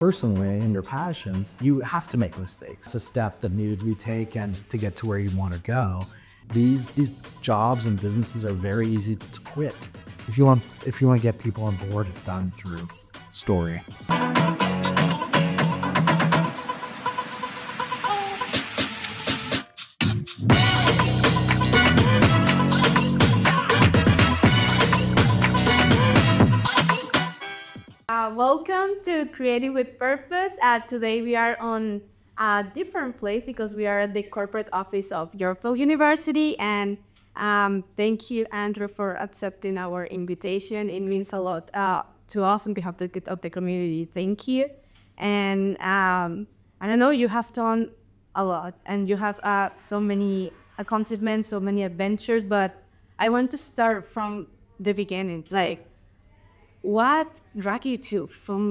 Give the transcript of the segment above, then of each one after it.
personally in your passions, you have to make mistakes. It's a step that needed to be taken to get to where you want to go. These jobs and businesses are very easy to quit. If you want to get people on board, it's done through story. Welcome to Creative with Purpose. Today we are on a different place because we are at the corporate office of Yorkville University. And thank you, Andrew, for accepting our invitation. It means a lot to us on behalf of the community. Thank you. And I don't know, you have done a lot and you have so many accomplishments, so many adventures, but I want to start from the beginning. Like, what dragged you to film?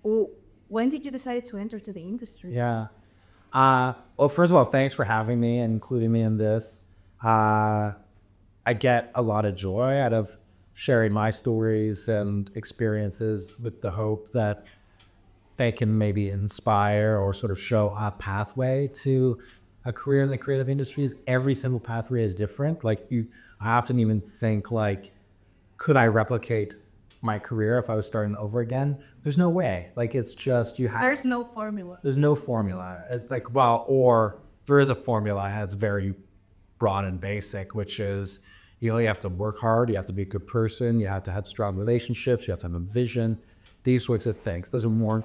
When did you decide to enter to the industry? Yeah. Well, first of all, thanks for having me and including me in this. I get a lot of joy out of sharing my stories and experiences with the hope that they can maybe inspire or sort of show a pathway to a career in the creative industries. Every single pathway is different. I often even think like, could I replicate my career if I was starting over again? There's no way. Like, it's just, There's no formula. there's no formula. It's like, well, or there is a formula, it's very broad and basic, which is, you have to work hard, you have to be a good person, you have to have strong relationships, you have to have a vision, these sorts of things. Those are more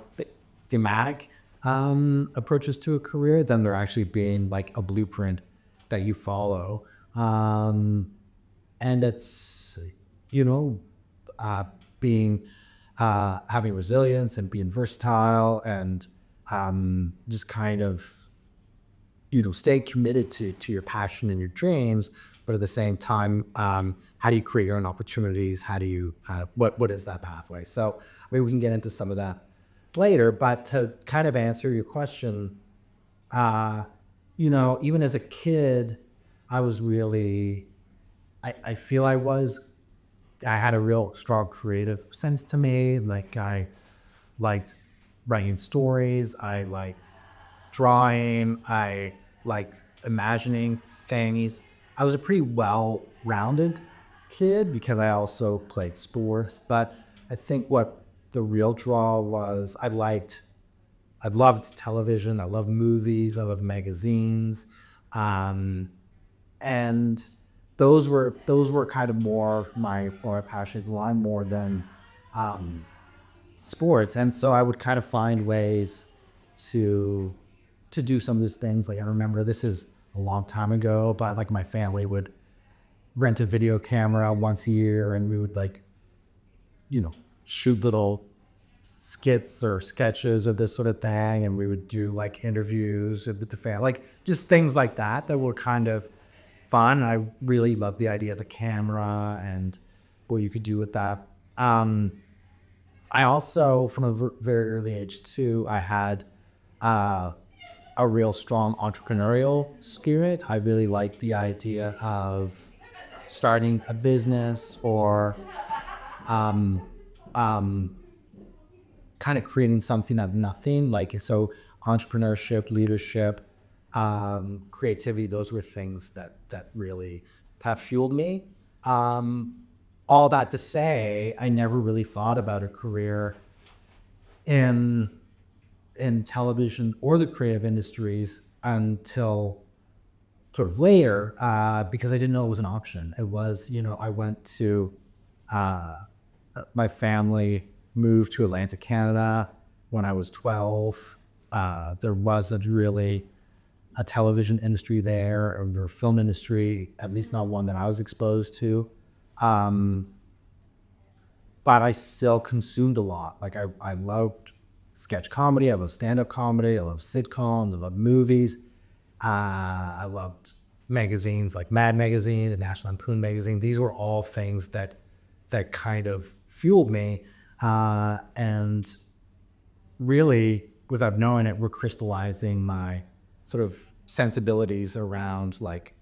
thematic approaches to a career than there actually being like a blueprint that you follow. And it's, having resilience and being versatile and just kind of, stay committed to your passion and your dreams, but at the same time, how do you create your own opportunities? How do you, what is that pathway? So maybe we can get into some of that later, but to kind of answer your question, even as a kid, I was really, I feel I had a real strong creative sense to me. Like, I liked writing stories, I liked drawing, I liked imagining things. I was a pretty well-rounded kid because I also played sports, but I think what the real draw was, I loved television, I loved movies, I loved magazines, and those were kind of more my passions, a lot more than sports. And so I would kind of find ways to do some of these things. Like, I remember, this is a long time ago, but like, my family would rent a video camera once a year, and we would shoot little skits or sketches of this sort of thing, and we would do like interviews with the family, like just things like that were kind of fun. I really loved the idea of the camera and what you could do with that. I also, from a very early age too, I had a real strong entrepreneurial spirit. I really liked the idea of starting a business or kind of creating something out of nothing. Like, so entrepreneurship, leadership, creativity, those were things that really have fueled me. All that to say, I never really thought about a career in television or the creative industries until sort of later, because I didn't know it was an option. It was, I went to, my family moved to Atlantic, Canada when I was 12. There wasn't really a television industry there, or a film industry, at least not one that I was exposed to. But I still consumed a lot. Like, I loved sketch comedy, I love stand-up comedy, I love sitcoms, I love movies. I loved magazines like Mad Magazine and National Lampoon Magazine. These were all things that kind of fueled me, and really, without knowing it, were crystallizing my sort of sensibilities around like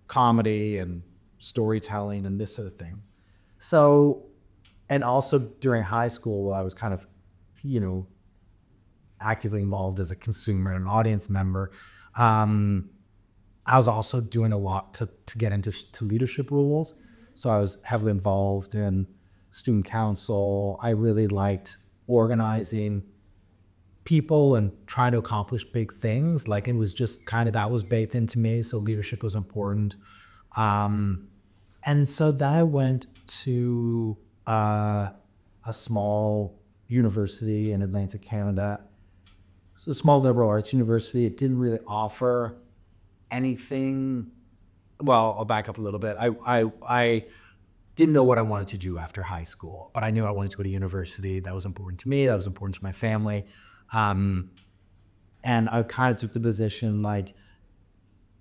comedy and storytelling and this sort of thing. So, and also during high school, I was kind of, actively involved as a consumer and an audience member. I was also doing a lot to get into leadership roles. So I was heavily involved in student council. I really liked organizing people and trying to accomplish big things. Like it was just kind of, that was baked into me. So leadership was important. And so then I went to a small university in Atlantic Canada. It's a small liberal arts university. It didn't really offer anything. Well, I'll back up a little bit. I didn't know what I wanted to do after high school, but I knew I wanted to go to university. That was important to me. That was important to my family. And I kind of took the position like,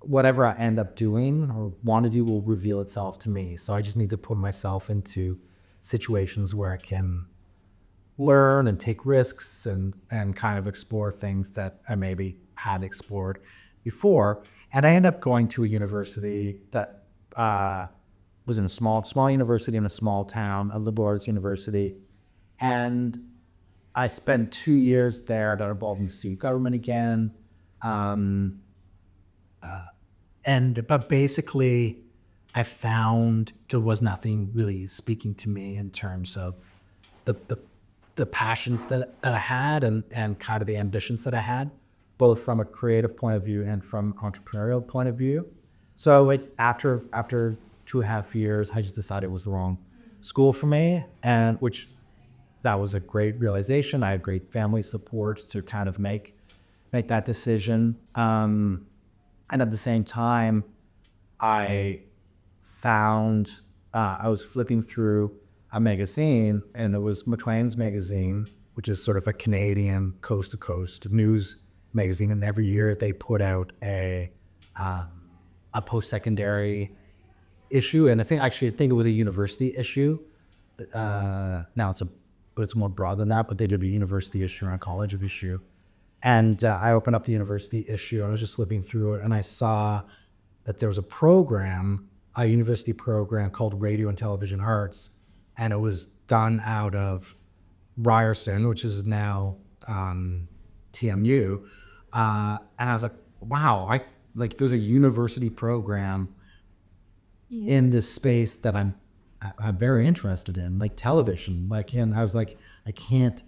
whatever I end up doing or want to do will reveal itself to me. So I just need to put myself into situations where I can learn and take risks and kind of explore things that I maybe had explored before. And I ended up going to a university that was in a small university in a small town, a liberal arts university. And I spent 2 years there. I got involved in student government again. But basically, I found there was nothing really speaking to me in terms of the passions that I had and kind of the ambitions that I had, both from a creative point of view and from entrepreneurial point of view. So after 2.5 years, I just decided it was the wrong school for me, and that was a great realization. I had great family support to kind of make that decision. And at the same time, I found, I was flipping through a magazine, and it was Maclean's magazine, which is sort of a Canadian coast-to-coast news magazine. And every year they put out a post-secondary issue. And I think it was a university issue. Now it's more broad than that, but they did a university issue and a college issue. And I opened up the university issue, and I was just flipping through it, and I saw that there was a university program called Radio and Television Arts, and it was done out of Ryerson, which is now TMU. And I was like, wow, there's a university program in this space that I'm very interested in, like television. And I was like, I can't.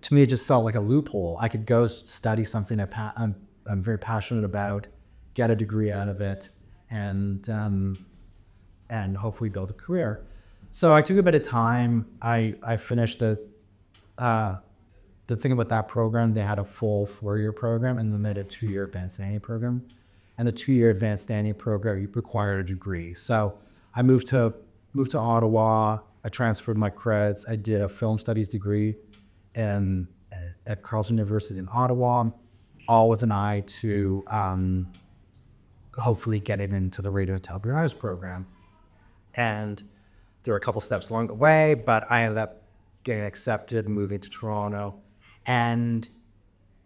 To me, it just felt like a loophole. I could go study something I'm very passionate about, get a degree out of it, and hopefully build a career. So I took a bit of time. I finished the thing about that program. They had a full 4-year program, and then they had a 2-year advanced standing program. And the 2-year advanced standing program required a degree. So I moved to Ottawa. I transferred my credits. I did a film studies degree at Carleton University in Ottawa, all with an eye to hopefully getting into the Radio and Television Arts program. And there were a couple steps along the way, but I ended up getting accepted, moving to Toronto, and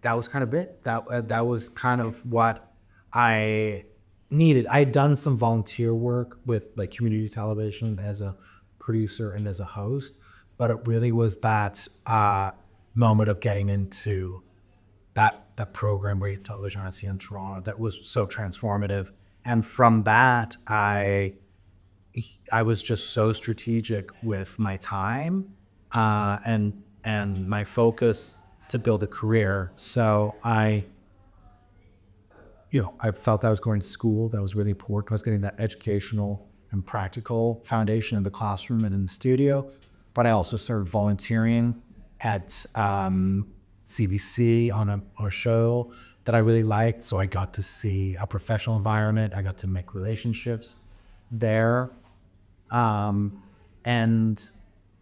that was kind of it. That was kind of what I needed. I had done some volunteer work with like community television as a producer and as a host, but it really was that moment of getting into that program, Radio Television Arts in Toronto, that was so transformative. And from that, I was just so strategic with my time and my focus to build a career. So I felt I was going to school. That was really important. I was getting that educational and practical foundation in the classroom and in the studio. But I also started volunteering at CBC on a show that I really liked. So I got to see a professional environment. I got to make relationships there. And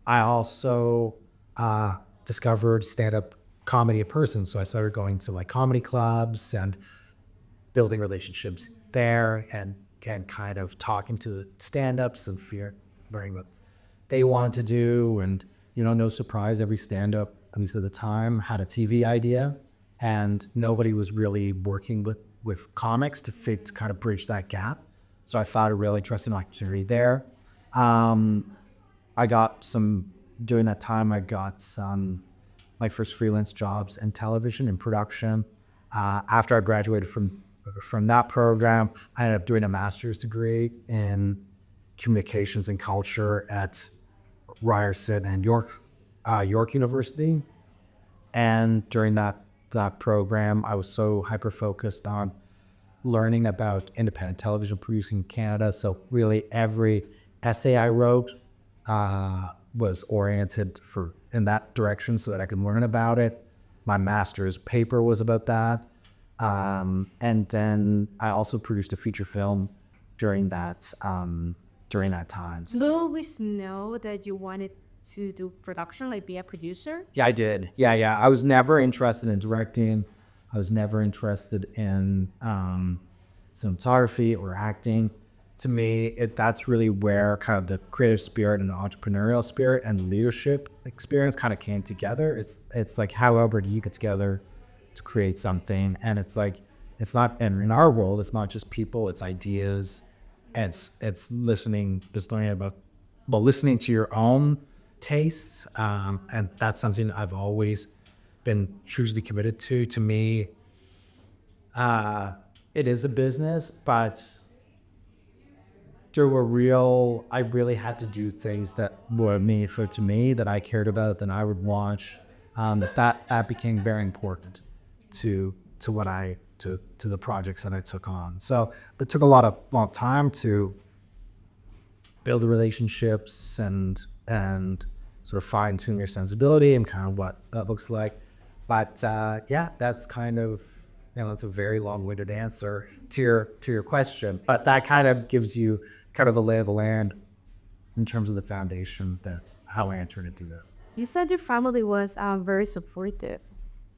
I also discovered stand-up comedy in person. So I started going to like comedy clubs and building relationships there and kind of talking to the stand-ups and learning what they wanted to do. And, no surprise, every stand-up, at least at the time, had a TV idea, and nobody was really working with comics to kind of bridge that gap. So I found a really interesting opportunity there. During that time, I got some my first freelance jobs in television and production. After I graduated from that program, I ended up doing a master's degree in communications and culture at Ryerson and York University. And during that program, I was so hyper focused on learning about independent television producing in Canada. So really, every essay I wrote was oriented in that direction, so that I could learn about it. My master's paper was about that, and then I also produced a feature film during that time. Do you always know that you wanted to do production, like be a producer? Yeah, I did. Yeah. I was never interested in directing. I was never interested in cinematography or acting. To me, that's really where kind of the creative spirit and the entrepreneurial spirit and the leadership experience kind of came together. It's like, however, do you get together to create something? And it's like, it's not, and in our world, it's not just people, it's ideas. It's listening to your own tastes, and that's something I've always been hugely committed to. To me, it is a business, but I really had to do things that were meaningful to me, that I cared about, that I would watch. That became very important to the projects that I took on. So it took a long time to build the relationships and sort of fine tune your sensibility and kind of what that looks like. But yeah, that's kind of, that's a very long-winded answer to your question. But that kind of gives you kind of a lay of the land in terms of the foundation. That's how I entered into this. You said your family was very supportive,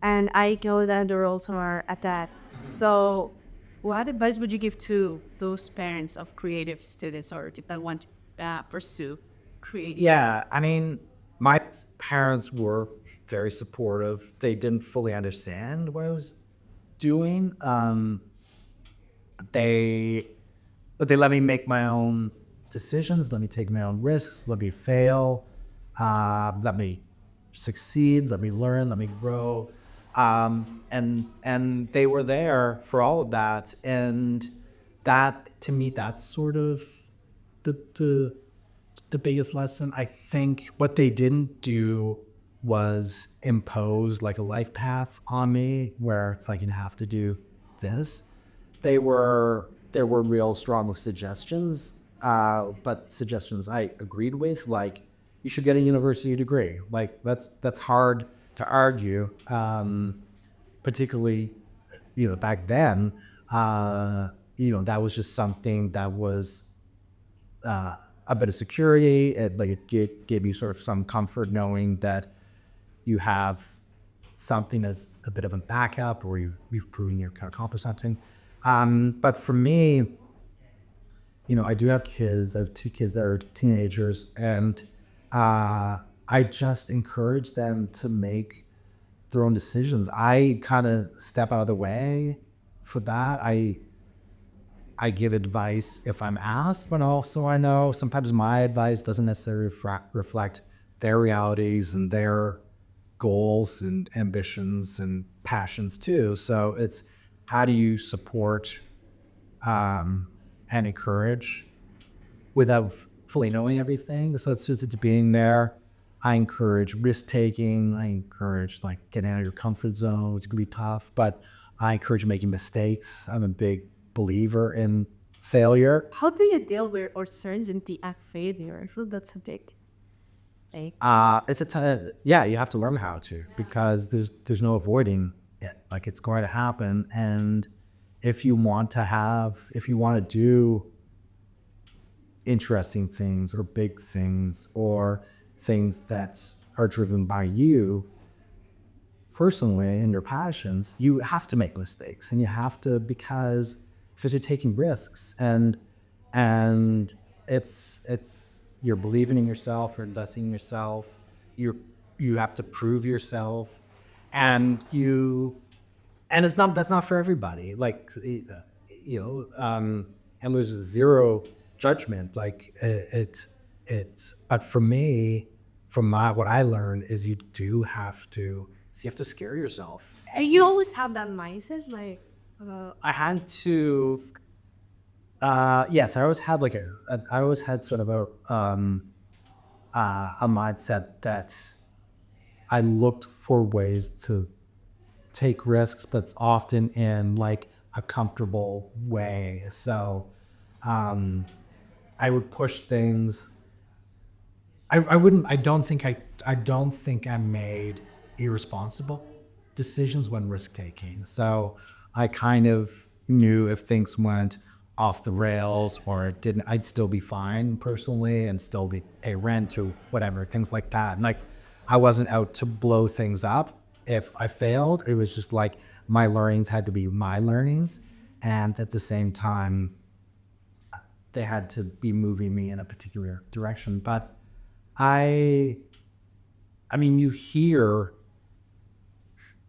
and I know that there also are at that. So, what advice would you give to those parents of creative students or that want to pursue creative? Yeah, I mean, my parents were very supportive. They didn't fully understand what I was doing. But they let me make my own decisions, let me take my own risks, let me fail, let me succeed, let me learn, let me grow. And they were there for all of that. And that, to me, that's sort of the biggest lesson. I think what they didn't do was impose like a life path on me where it's like, you have to do this. There were real strong suggestions, but suggestions I agreed with, like, you should get a university degree. Like, that's hard to argue, particularly, back then. That was just something that was a bit of security. It gave you sort of some comfort knowing that you have something as a bit of a backup, or you've proven you can accomplish something. But for me, I do have kids. I have 2 kids that are teenagers, and I just encourage them to make their own decisions. I kind of step out of the way for that. I give advice if I'm asked, but also I know sometimes my advice doesn't necessarily reflect their realities and their goals and ambitions and passions too. So it's, how do you support and encourage without fully knowing everything? So it's being there. I encourage risk taking. I encourage getting out of your comfort zone. It's gonna be tough, but I encourage making mistakes. I'm a big believer in failure. How do you deal with uncertainty at failure? I feel that's a big thing. You have to learn how to, because there's no avoiding it. Like, it's going to happen, and if you want to do interesting things or big things or things that are driven by you personally and your passions, you have to make mistakes, and you have to, because you're taking risks, and it's you're believing in yourself, you're investing in yourself, you have to prove yourself, and that's not for everybody. And there's zero judgment. But for from what I learned is you have to scare yourself. You always have that mindset, like, I had to, yes, I always had I always had sort of a mindset that I looked for ways to take risks, but it's often in like a comfortable way. So um, I would push things. I wouldn't. I don't think I made irresponsible decisions when risk taking. So I kind of knew if things went off the rails or it didn't, I'd still be fine personally and still be pay rent or whatever, things like that. And like, I wasn't out to blow things up. If I failed, it was just like my learnings had to be my learnings, and at the same time, they had to be moving me in a particular direction. But I I mean, you hear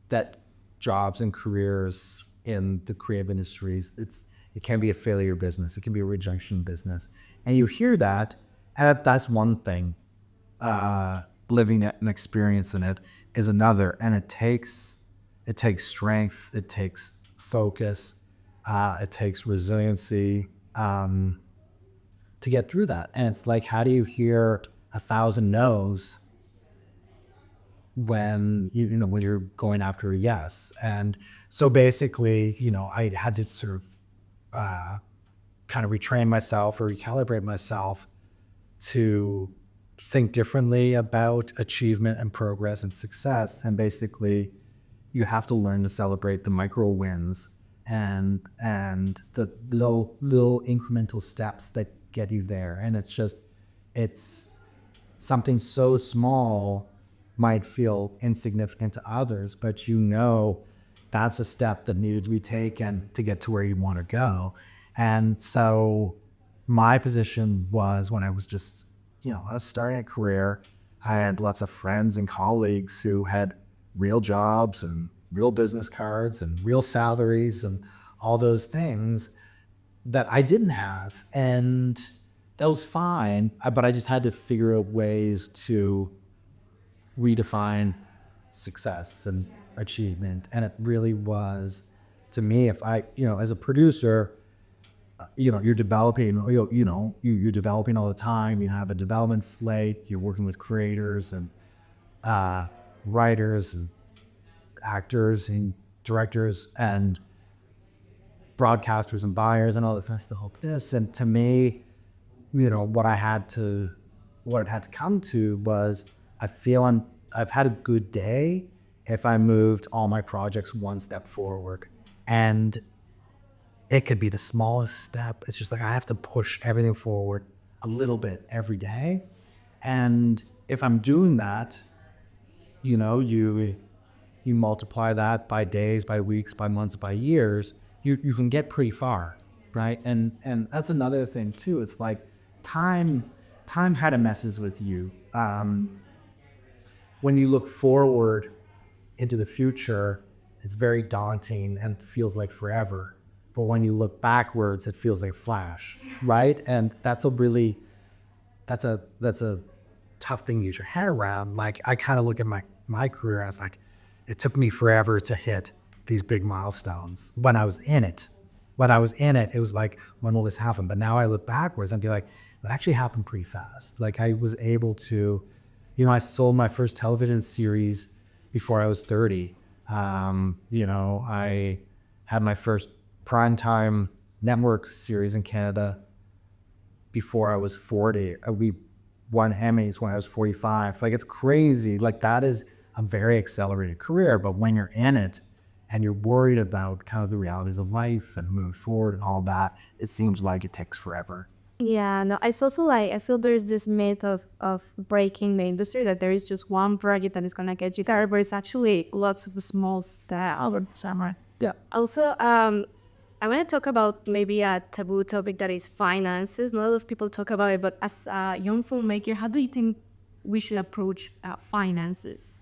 that jobs and careers in the creative industries, it can be a failure business, it can be a rejection business, and you hear that, and that's one thing. Living it and experiencing it is another, and it takes strength, it takes focus, it takes resiliency to get through that. And it's like, how do you hear 1,000 no's when when you're going after a yes? And so basically, I had to sort of kind of retrain myself or recalibrate myself to think differently about achievement and progress and success. And basically, you have to learn to celebrate the micro wins and the little incremental steps that get you there. And it's something so small might feel insignificant to others, but that's a step that needed to be taken to get to where you want to go. And so my position was, when I was just, I was starting a career, I had lots of friends and colleagues who had real jobs and real business cards and real salaries and all those things that I didn't have. And that was fine, but I just had to figure out ways to redefine success and achievement. And it really was, to me, if I, as a producer, you're developing, you're developing all the time. You have a development slate. You're working with creators and writers and actors and directors and broadcasters and buyers and all the rest of this. And to me, what it had to come to was, I've had a good day if I moved all my projects one step forward. And it could be the smallest step. It's just like, I have to push everything forward a little bit every day. And if I'm doing that, you multiply that by days, by weeks, by months, by years, you can get pretty far, right? And that's another thing too. It's like time kind of messes with you. When you look forward into the future, it's very daunting and feels like forever. But when you look backwards, it feels like a flash, right? And that's a tough thing to get your head around. Like, I kind of look at my career as like, it took me forever to hit these big milestones when I was in it. When I was in it, it was like, when will this happen? But now I look backwards and be like, it actually happened pretty fast. Like, I was able to, I sold my first television series before I was 30. I had my first primetime network series in Canada before I was 40. We won Emmys when I was 45. Like, it's crazy. Like, that is a very accelerated career. But when you're in it and you're worried about kind of the realities of life and move forward and all that, it seems like it takes forever. yeah, no, it's also like, I feel there's this myth of breaking the industry, that there is just one project that is gonna get you there, but it's actually lots of small steps. Yeah. Also, I want to talk about maybe a taboo topic, that is finances. Not a lot of people talk about it, but as a young filmmaker, how do you think we should approach finances?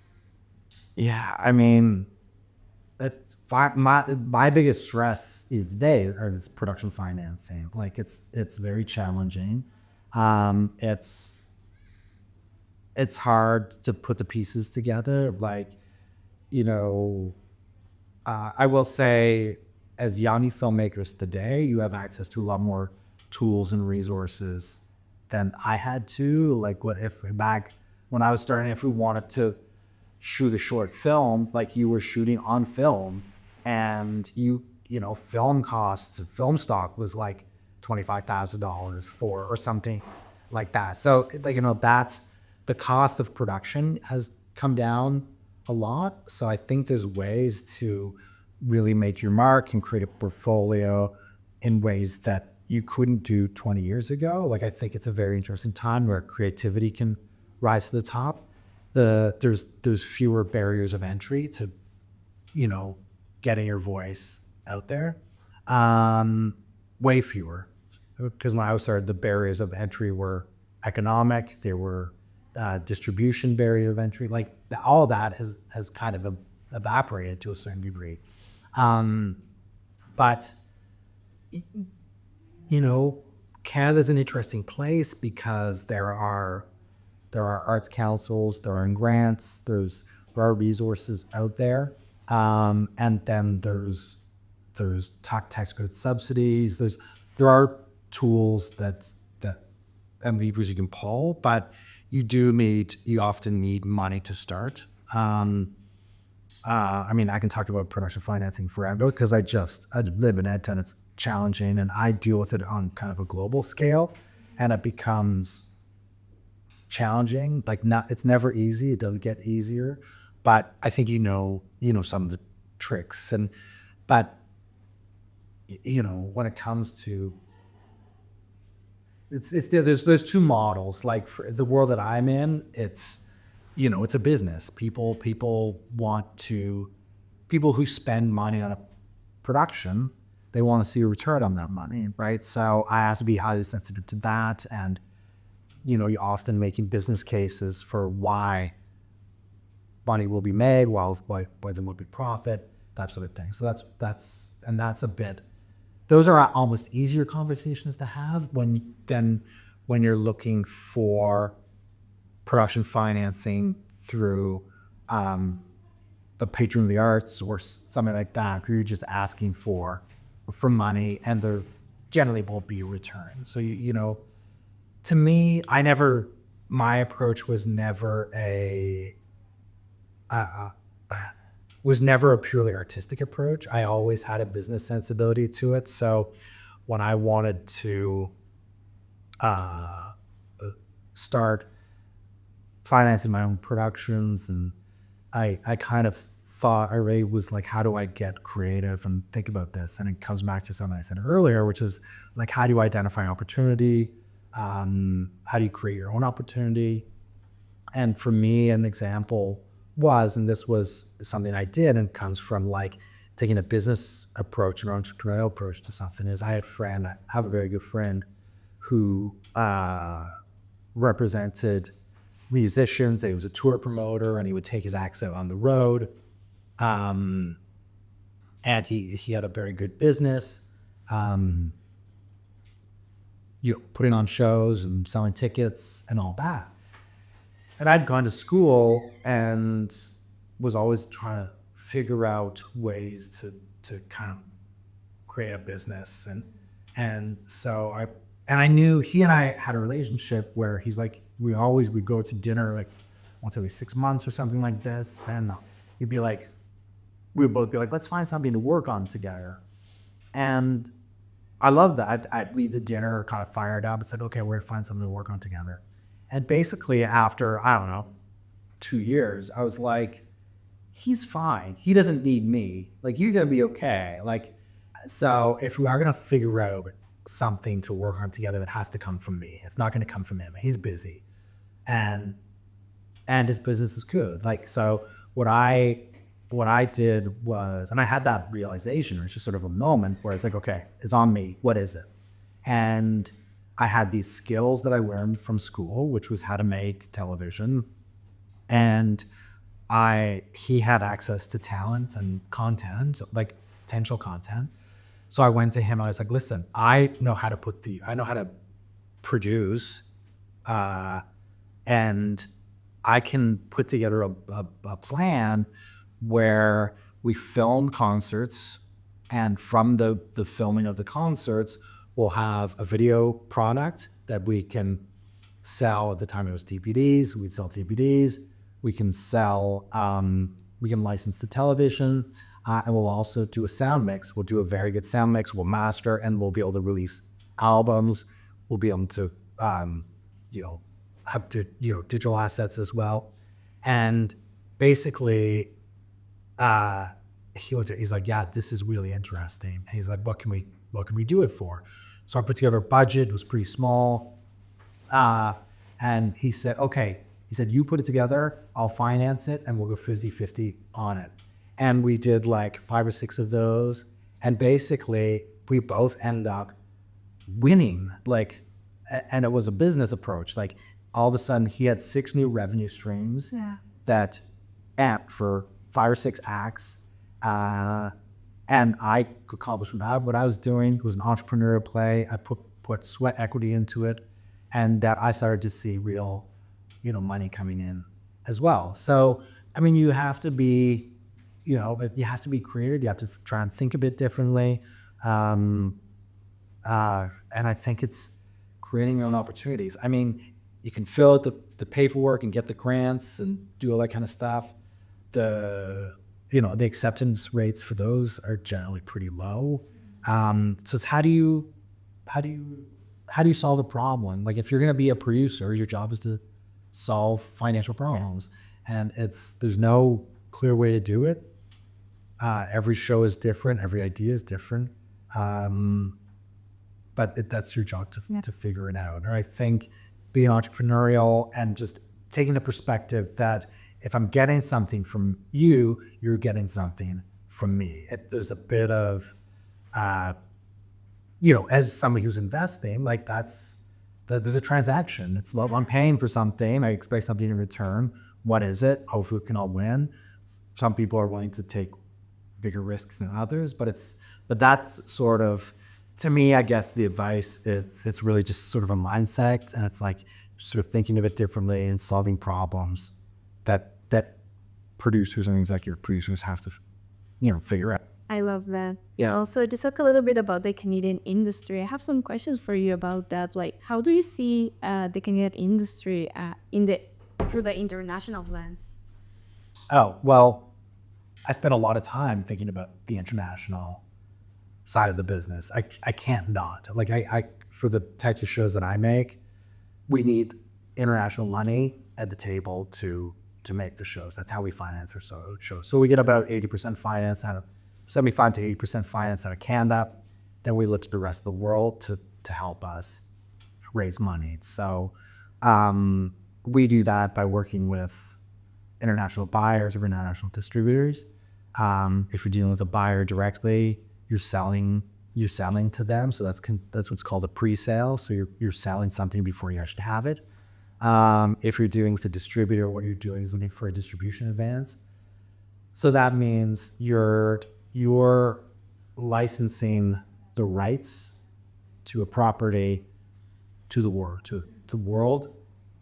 Yeah, I mean, my biggest stress today is production financing. Like, it's very challenging. It's it's hard to put the pieces together. Like, you know, I will say, as young filmmakers today, you have access to a lot more tools and resources than I had to. Like, what if back when I was starting, if we wanted to shoot a short film, like you were shooting on film, and you know, film costs, film stock was like $25,000 for or something like that. So, like, you know, that's the cost of production has come down a lot. So I think there's ways to really make your mark and create a portfolio in ways that you couldn't do 20 years ago. Like, I think it's a very interesting time where creativity can rise to the top. There's fewer barriers of entry to, you know, getting your voice out there. Way fewer. Because when I started, the barriers of entry were economic. There were distribution barrier of entry. Like, all that has kind of evaporated to a certain degree. But you know, Canada's an interesting place because there are arts councils, there are grants, there are resources out there, and then there's tax credit subsidies. There are tools that and levers you can pull, but you often need money to start. I mean, I can talk about production financing forever because I live in it and it's challenging, and I deal with it on kind of a global scale, and it becomes challenging. Like, it's never easy. It doesn't get easier, but I think you know some of the tricks. But you know, when it comes to there's two models. Like, for the world that I'm in, it's, you know, it's a business. People who spend money on a production, they want to see a return on that money, right? So I have to be highly sensitive to that. And, you know, you're often making business cases for why money will be made, why there will be profit, that sort of thing. So that's a bit, those are almost easier conversations to have than when you're looking for production financing through the patron of the arts or something like that, where you're just asking for money and there generally won't be a return. So, you know, to me, my approach was never a purely artistic approach. I always had a business sensibility to it. So when I wanted to start financing my own productions, and I kind of thought, I really was like, how do I get creative and think about this? And it comes back to something I said earlier, which is like, how do you identify opportunity? How do you create your own opportunity? And for me, an example was, and this was something I did and comes from like taking a business approach or entrepreneurial approach to something, is I have a very good friend who represented musicians. He was a tour promoter and he would take his acts out on the road. And he had a very good business, you know, putting on shows and selling tickets and all that. And I'd gone to school and was always trying to figure out ways to kind of create a business. And so I knew he and I had a relationship where he's like, we'd go to dinner like once every 6 months or something like this. And he'd be like, we would both be like, let's find something to work on together. And I loved that. I'd leave the dinner kind of fired up and said, okay, we're gonna find something to work on together. And basically after, I don't know, 2 years, I was like, he's fine. He doesn't need me. Like, he's gonna be okay. Like, so if we are gonna figure out something to work on together, that has to come from me. It's not gonna come from him. He's busy. And his business is good. Like, so what I did was, and I had that realization, it's just sort of a moment where it's like, okay, it's on me. What is it? And I had these skills that I learned from school, which was how to make television. And he had access to talent and content, like potential content. So I went to him, I was like, listen, I know how to produce, and I can put together a plan where we film concerts, and from the filming of the concerts, we'll have a video product that we can sell. At the time it was DVDs, we'd sell DVDs. We can sell, we can license the television, and we'll also do a sound mix. We'll do a very good sound mix, we'll master, and we'll be able to release albums. We'll be able to, have to, digital assets as well. And basically, he's like, yeah, this is really interesting. And he's like, what can we do it for? So I put together a budget. It was pretty small. And he said, okay, you put it together, I'll finance it, and we'll go 50-50 on it. And we did like 5 or 6 of those. And basically we both end up winning, and it was a business approach. Like all of a sudden he had 6 new revenue streams that amped for 5 or 6 acts. And I accomplished what I was doing. It was an entrepreneurial play. I put sweat equity into it, and that I started to see real, money coming in as well. So, I mean, you have to be, you have to be creative. You have to try and think a bit differently. And I think it's creating your own opportunities. I mean, you can fill out the paperwork and get the grants and do all that kind of stuff. The acceptance rates for those are generally pretty low. So it's how do you solve the problem? Like if you're going to be a producer, your job is to solve financial problems, and there's no clear way to do it. Every show is different. Every idea is different. But that's your job to figure it out. Or I think being entrepreneurial and just taking the perspective that if I'm getting something from you, you're getting something from me. There's a bit of, as somebody who's investing, there's a transaction. It's I'm paying for something. I expect something in return. What is it? Hopefully we can all win. Some people are willing to take bigger risks than others, but that's sort of, to me, I guess the advice is it's really just sort of a mindset, and it's like sort of thinking of it differently and solving problems that producers and executive producers have to, figure out. I love that. Yeah. Also, just talk a little bit about the Canadian industry. I have some questions for you about that. Like, how do you see the Canadian industry through the international lens? Oh, well, I spent a lot of time thinking about the international side of the business. I can't not. Like I for the types of shows that I make, we need international money at the table to make the shows. That's how we finance our shows. So we get about 80% finance out of 75 to 80% finance out of Canada. Then we look to the rest of the world to help us raise money. So we do that by working with international buyers or international distributors. If you're dealing with a buyer directly, you're selling to them. So that's what's called a pre-sale. So you're selling something before you actually have it. If you're dealing with a distributor, what you're doing is looking for a distribution advance. So that means you're licensing the rights to a property to the world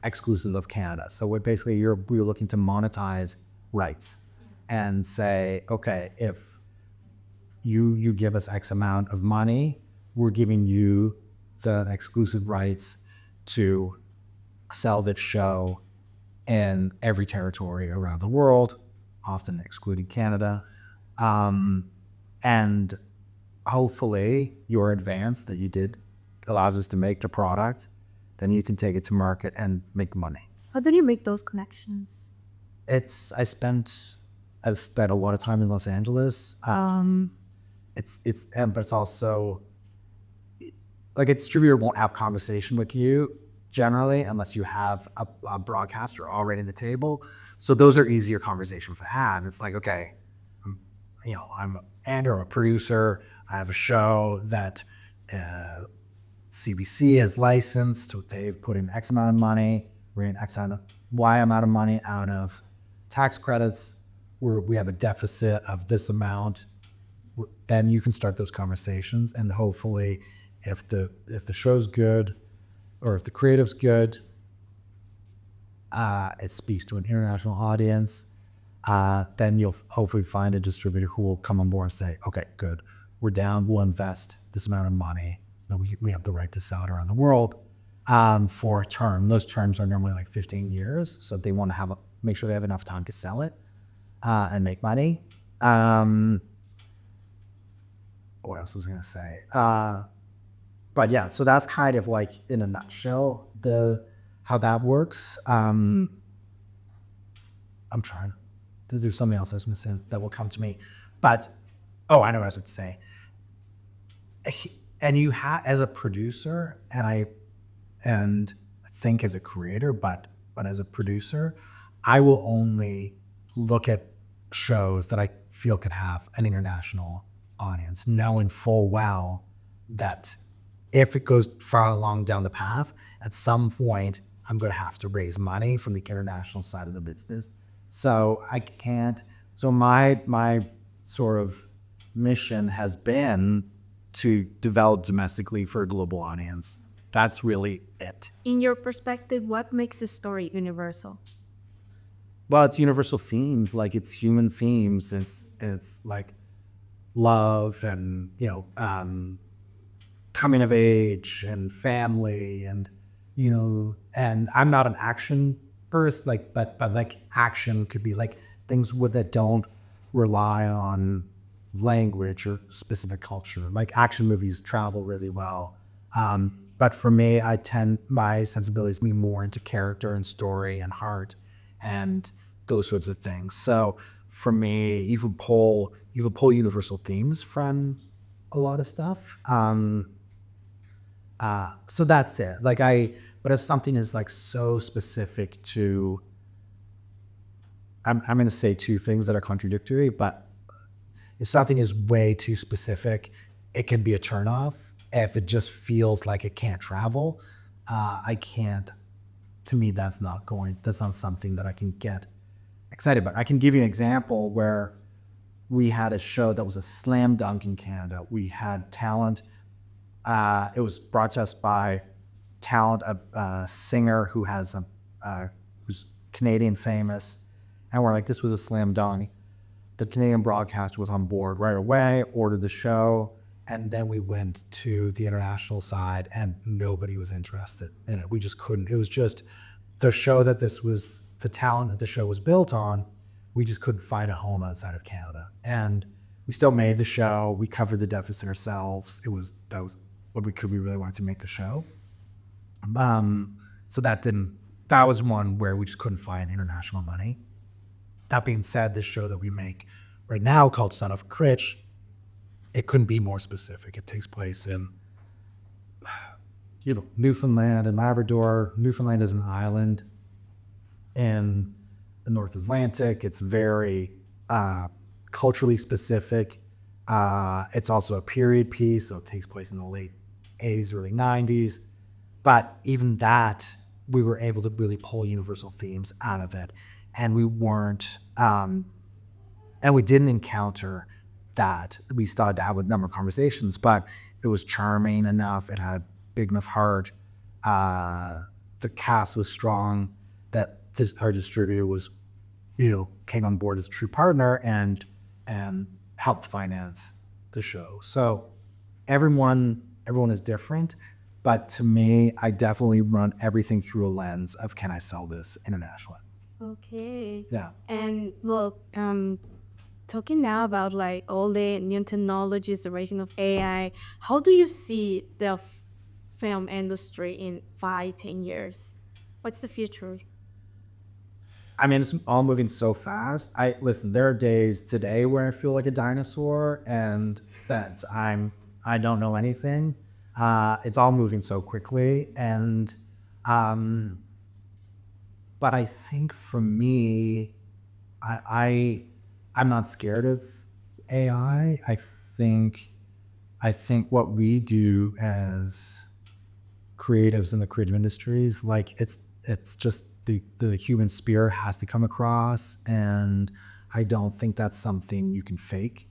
exclusive of Canada. So what basically you're looking to monetize rights and say, okay, if you give us X amount of money, we're giving you the exclusive rights to sell this show in every territory around the world, often excluding Canada. And hopefully your advance that you did allows us to make the product, then you can take it to market and make money. How do you make those connections? I've spent a lot of time in Los Angeles. But it's also like a distributor won't have conversation with you generally unless you have a broadcaster already at the table. So those are easier conversations to have. It's like, okay, I'm Andrew, I'm a producer. I have a show that CBC has licensed. They've put in X amount of money. We're in Y amount of money out of tax credits. We have a deficit of this amount. Then you can start those conversations, and hopefully, if the show's good, or if the creative's good, it speaks to an international audience, then you'll hopefully find a distributor who will come on board and say, okay, good, we're down, we'll invest this amount of money. So we have the right to sell it around the world for a term. Those terms are normally like 15 years. So they want to make sure they have enough time to sell it and make money. What else was I going to say? But yeah, so that's kind of like in a nutshell, how that works. I'm trying to do something else I was going to say that will come to me. But, I know what I was going to say. And you as a producer, and I think as a creator, but as a producer, I will only look at shows that I feel could have an international audience, knowing full well that if it goes far along down the path, at some point I'm going to have to raise money from the international side of the business. So I can't. So my sort of mission has been to develop domestically for a global audience. That's really it. In your perspective, what makes a story universal? Well, it's universal themes, like it's human themes. It's like love and coming of age and family and and I'm not an action person, but like action could be like things that don't rely on language or specific culture. Like action movies travel really well. But for me, my sensibilities lean more into character and story and heart and those sorts of things. So for me, you can pull universal themes from a lot of stuff. So that's it. But if something is like so specific to, I'm going to say two things that are contradictory, but if something is way too specific, it can be a turnoff. If it just feels like it can't travel, I can't. To me, that's not something that I can get excited about. I can give you an example where we had a show that was a slam dunk in Canada. We had talent. It was brought to us by talent, a singer who who's Canadian famous, and we're like, this was a slam dunk. The Canadian broadcaster was on board right away, ordered the show, and then we went to the international side, and nobody was interested in it. We just couldn't. It was just the talent that the show was built on. We just couldn't find a home outside of Canada, and we still made the show. We covered the deficit ourselves. That was what we could. We really wanted to make the show. So that was one where we just couldn't find international money. That being said, this show that we make right now called Son of Critch, it couldn't be more specific. It takes place in Newfoundland and Labrador. Newfoundland is an island in the North Atlantic. It's very culturally specific. It's also a period piece, so it takes place in the late 80s, early 90s. But even that, we were able to really pull universal themes out of it. And we weren't, and we didn't encounter that. We started to have a number of conversations, but it was charming enough. It had big enough heart. The cast was strong that our distributor was, came on board as a true partner and helped finance the show. So everyone is different, but to me, I definitely run everything through a lens of, can I sell this internationally? Okay. Yeah. And well, talking now about like all the new technologies, the rising of AI, how do you see the film industry in 5-10 years? What's the future? I mean, it's all moving so fast. Listen, there are days today where I feel like a dinosaur and I don't know anything. It's all moving so quickly. And, but I think for me, I'm not scared of AI. I think what we do as creatives in the creative industries, like it's just the human spirit has to come across, and I don't think that's something you can fake.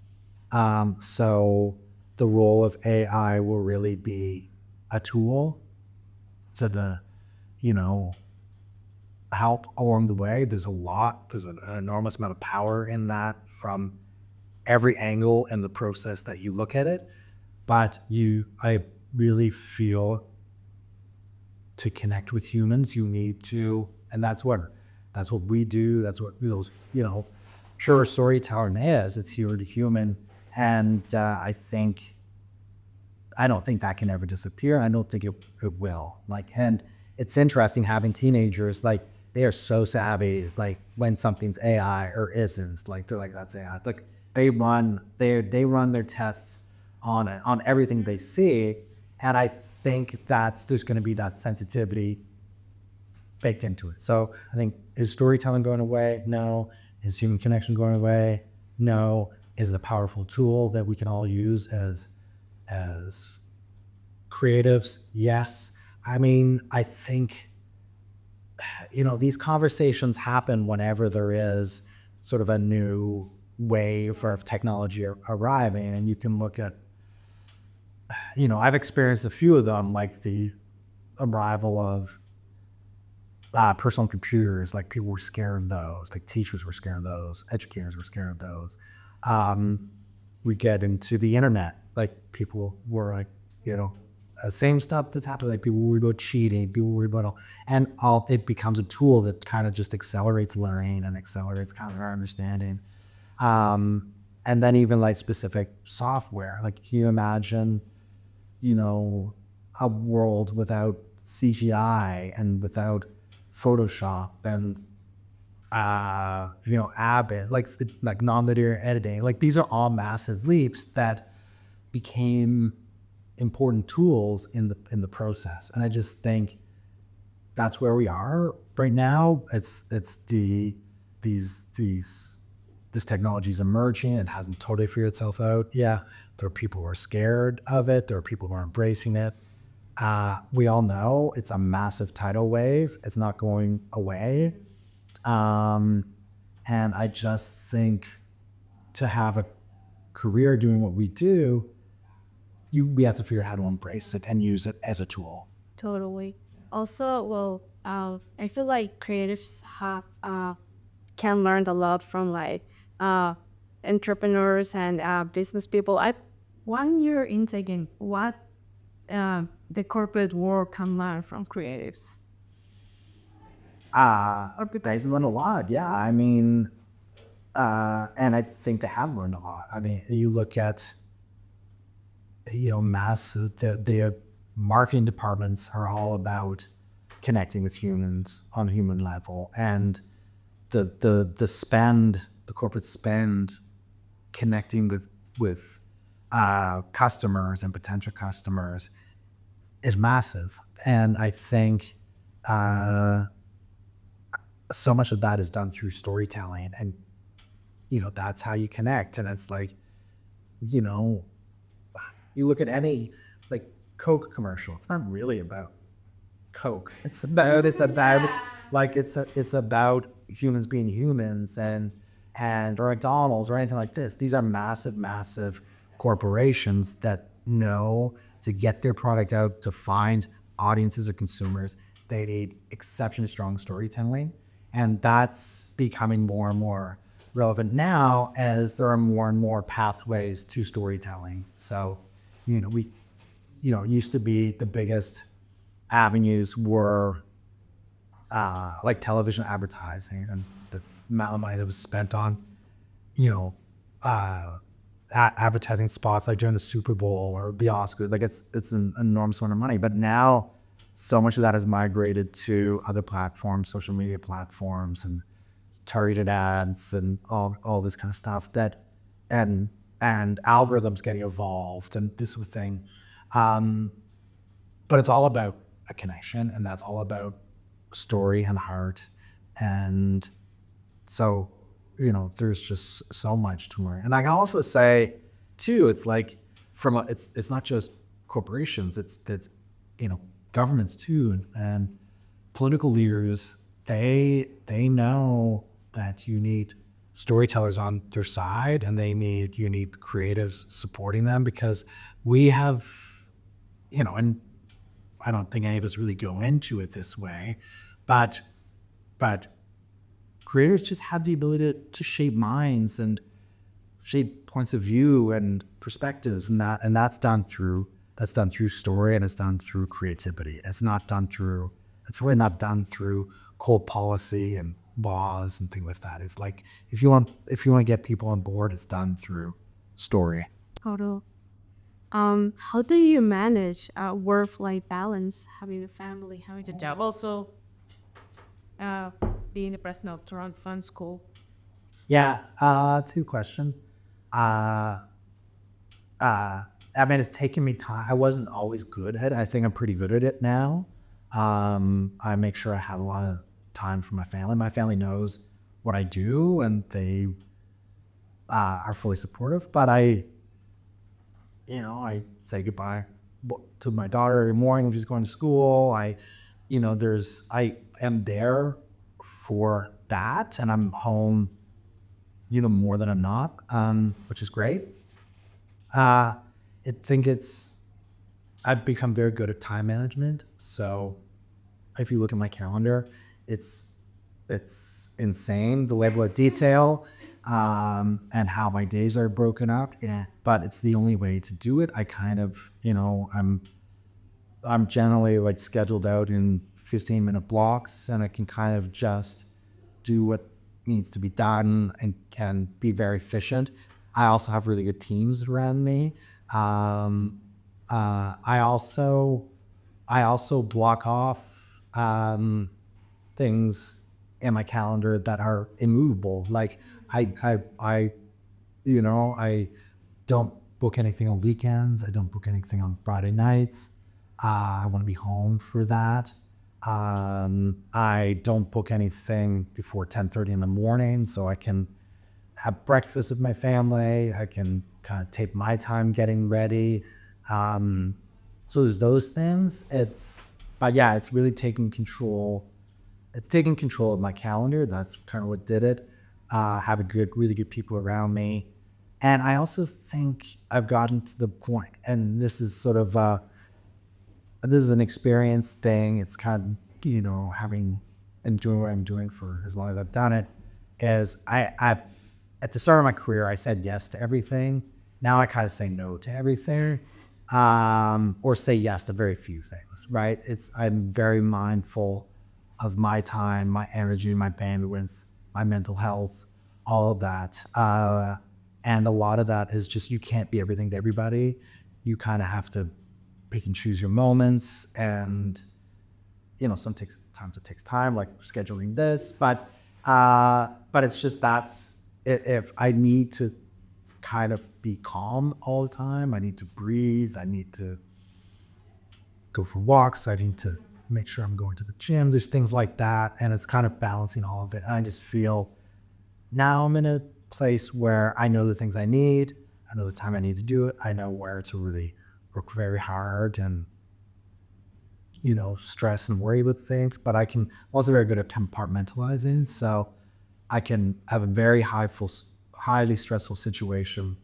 So the role of AI will really be a tool to help along the way. There's an enormous amount of power in that from every angle and the process that you look at it. But I really feel to connect with humans, you need to, and that's what we do. That's what those, pure storytelling is. It's human to human. And I don't think that can ever disappear. I don't think it will. And it's interesting having teenagers, they are so savvy, when something's AI or isn't, they're like, that's AI. They run their tests on it, on everything they see. And I think there's going to be that sensitivity baked into it. So I think, is storytelling going away? No. Is human connection going away? No. Is it a powerful tool that we can all use as creatives? Yes. I mean, I think, these conversations happen whenever there is sort of a new wave of technology arriving, and you can look at, I've experienced a few of them, like the arrival of personal computers. Like, people were scared of those, like teachers were scared of those, educators were scared of those. We get into the internet, like people were like, same stuff that's happening. Like, people worry about cheating, people worry about it becomes a tool that kind of just accelerates learning and accelerates kind of our understanding. And then even like specific software, like, can you imagine, a world without CGI and without Photoshop and Avid, like nonlinear editing? Like, these are all massive leaps that became important tools in the process. And I just think that's where we are right now. It's this technology is emerging. It hasn't totally figured itself out. Yeah, there are people who are scared of it. There are people who are embracing it. We all know it's a massive tidal wave. It's not going away. And I just think, to have a career doing what we do, we have to figure out how to embrace it and use it as a tool. Totally. Also, well, I feel like creatives have can learn a lot from entrepreneurs and business people. I one year in taking what the corporate world can learn from creatives. They've learned a lot. Yeah, I mean, and I think they have learned a lot. I mean, you look at, the marketing departments are all about connecting with humans on a human level, and the corporate spend connecting with customers and potential customers is massive. And I think so much of that is done through storytelling, and that's how you connect. And it's like, you look at any like Coke commercial, it's not really about Coke. It's about it's about humans being humans, and or McDonald's or anything like this. These are massive corporations that know to get their product out, to find audiences or consumers, they need exceptionally strong storytelling. And that's becoming more and more relevant now, as there are more and more pathways to storytelling. So, it used to be the biggest avenues were like television advertising, and the amount of money that was spent on, advertising spots like during the Super Bowl or the Oscars. Like, it's an enormous amount of money. But now, so much of that has migrated to other platforms, social media platforms, and targeted ads, and all this kind of stuff, and algorithms getting evolved and this sort of thing. But it's all about a connection, and that's all about story and heart. And so, there's just so much to learn. And I can also say too, it's like it's not just corporations, it's governments too, and political leaders. They know that you need storytellers on their side, and you need creatives supporting them, because we have, and I don't think any of us really go into it this way, but but creators just have the ability to shape minds and shape points of view and perspectives, and that's done through story, and it's done through creativity. It's really not done through cold policy and laws and things like that. It's like if you want to get people on board, it's done through story. Total. How do you manage work-life balance, having a family, having a job, also being the president of Toronto Fun School? Yeah, two question. Uh, I mean, it's taken me time. I wasn't always good at it. I think I'm pretty good at it now. I make sure I have a lot of time for my family. My family knows what I do, and they are fully supportive. But I say goodbye to my daughter every morning when she's going to school. I am there for that, and I'm home, more than I'm not, which is great. I've become very good at time management. So if you look at my calendar, it's insane, the level of detail, and how my days are broken up. Yeah. But it's the only way to do it. I kind of, I'm generally like scheduled out in 15-minute blocks, and I can kind of just do what needs to be done and can be very efficient. I also have really good teams around me. I also block off things in my calendar that are immovable. Like I don't book anything on weekends. I don't book anything on Friday nights. I want to be home for that. I don't book anything before 10:30 in the morning, so I can have breakfast with my family. I can kind of take my time getting ready. So there's those things. But yeah, it's really taking control. It's taking control of my calendar. That's kind of what did it. Having really good people around me. And I also think I've gotten to the point, and this is sort of, this is an experience thing. It's kind of, having and doing what I'm doing for as long as I've done it, is I at the start of my career, I said yes to everything. Now I kind of say no to everything, or say yes to very few things, right? I'm very mindful of my time, my energy, my bandwidth, my mental health, all of that. And a lot of that is just, you can't be everything to everybody. You kind of have to pick and choose your moments, and sometimes it takes time, like scheduling this, but it's just, if I need to kind of be calm all the time, I need to breathe, I need to go for walks, I need to make sure I'm going to the gym. There's things like that, and it's kind of balancing all of it. And I just feel now I'm in a place where I know the things I need, I know the time I need to do it, I know where to really work very hard and stress and worry with things. But I'm also very good at compartmentalizing, so I can have a very highly stressful situation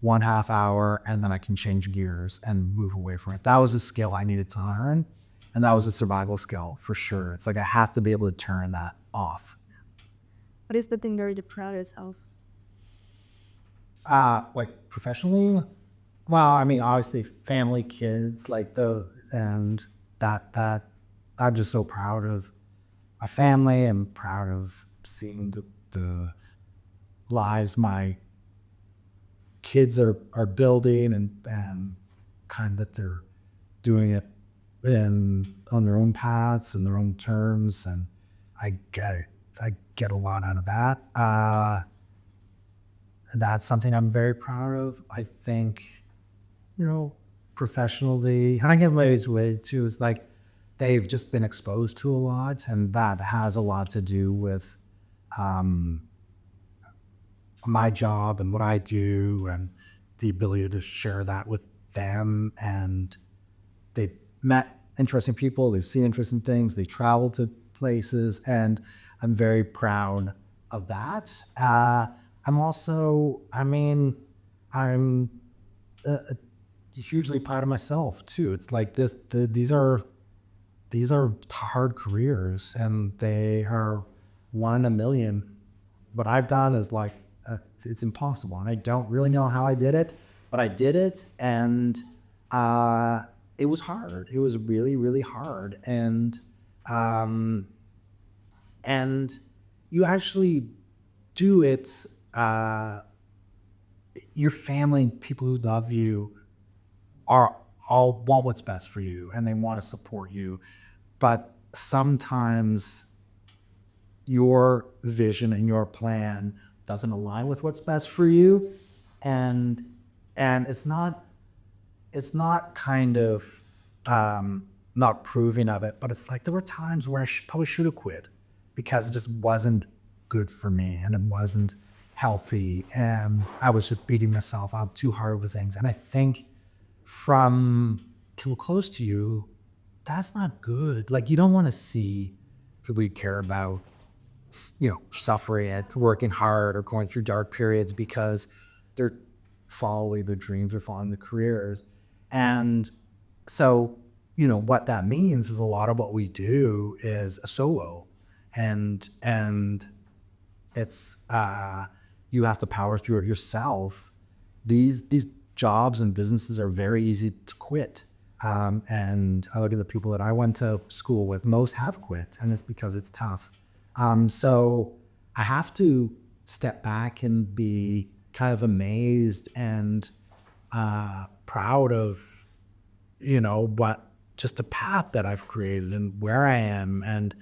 1/2 hour, and then I can change gears and move away from it. That was a skill I needed to learn, and that was a survival skill for sure. It's like I have to be able to turn that off. What is the thing you're the proudest of? Like professionally, well, I mean, obviously family, kids, and that I'm just so proud of my family. I'm proud of seeing the lives my kids are building, and kind of that they're doing it on their own paths and their own terms, and I get a lot out of that. That's something I'm very proud of. I think, professionally, and I get ways with too, is like they've just been exposed to a lot, and that has a lot to do with my job and what I do, and the ability to share that with them. And they've met interesting people, they've seen interesting things, they traveled to places, and I'm very proud of that. I'm also, I'm hugely proud of myself too. It's like these are these are hard careers, and they are 1 in a million. What I've done is like, it's impossible. And I don't really know how I did it, but I did it. And it was hard. It was really, really hard. Um, and you actually do it. Your family, people who love you, are all want what's best for you, and they want to support you. But sometimes your vision and your plan doesn't align with what's best for you, and it's not kind of not proving of it, but it's like there were times where I probably should have quit because it just wasn't good for me and it wasn't healthy, and I was just beating myself up too hard with things. And I think from people close to you, that's not good. Like, you don't want to see people you care about, suffering at working hard or going through dark periods because they're following their dreams or following their careers. And so, what that means is a lot of what we do is a solo, and it's you have to power through it yourself. These jobs and businesses are very easy to quit. And I look at the people that I went to school with, most have quit, and it's because it's tough. So I have to step back and be kind of amazed and proud of, what just the path that I've created and where I am. And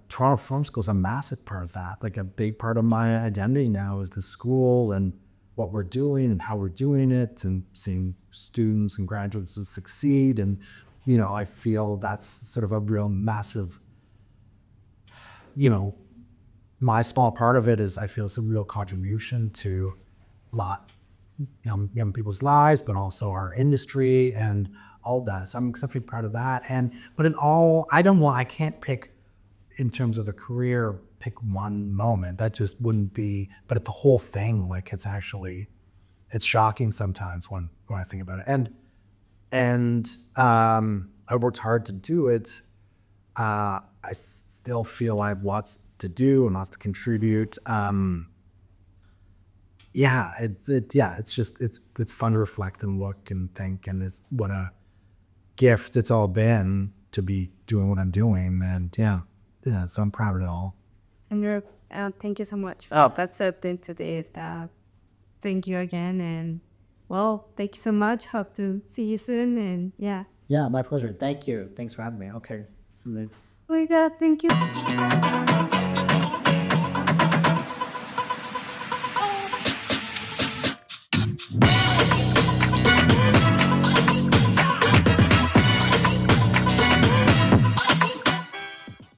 Toronto Film School is a massive part of that. Like, a big part of my identity now is the school and what we're doing and how we're doing it, and seeing students and graduates succeed. And, I feel that's sort of a real massive, my small part of it is I feel it's a real contribution to a lot young people's lives, but also our industry and all that. So I'm extremely proud of that. But in all, I can't pick in terms of a career, pick one moment. That just wouldn't be, but it's the whole thing. Like, it's shocking sometimes when I think about it. And I worked hard to do it. I still feel I have lots to do and lots to contribute. It's fun to reflect and look and think, and it's what a gift it's all been to be doing what I'm doing. And so I'm proud of it all. And thank you so much. Oh, that's the thing today is that thank you again. And well, thank you so much. Hope to see you soon. And yeah. Yeah, my pleasure. Thank you. Thanks for having me. Okay. Oh my God, thank you.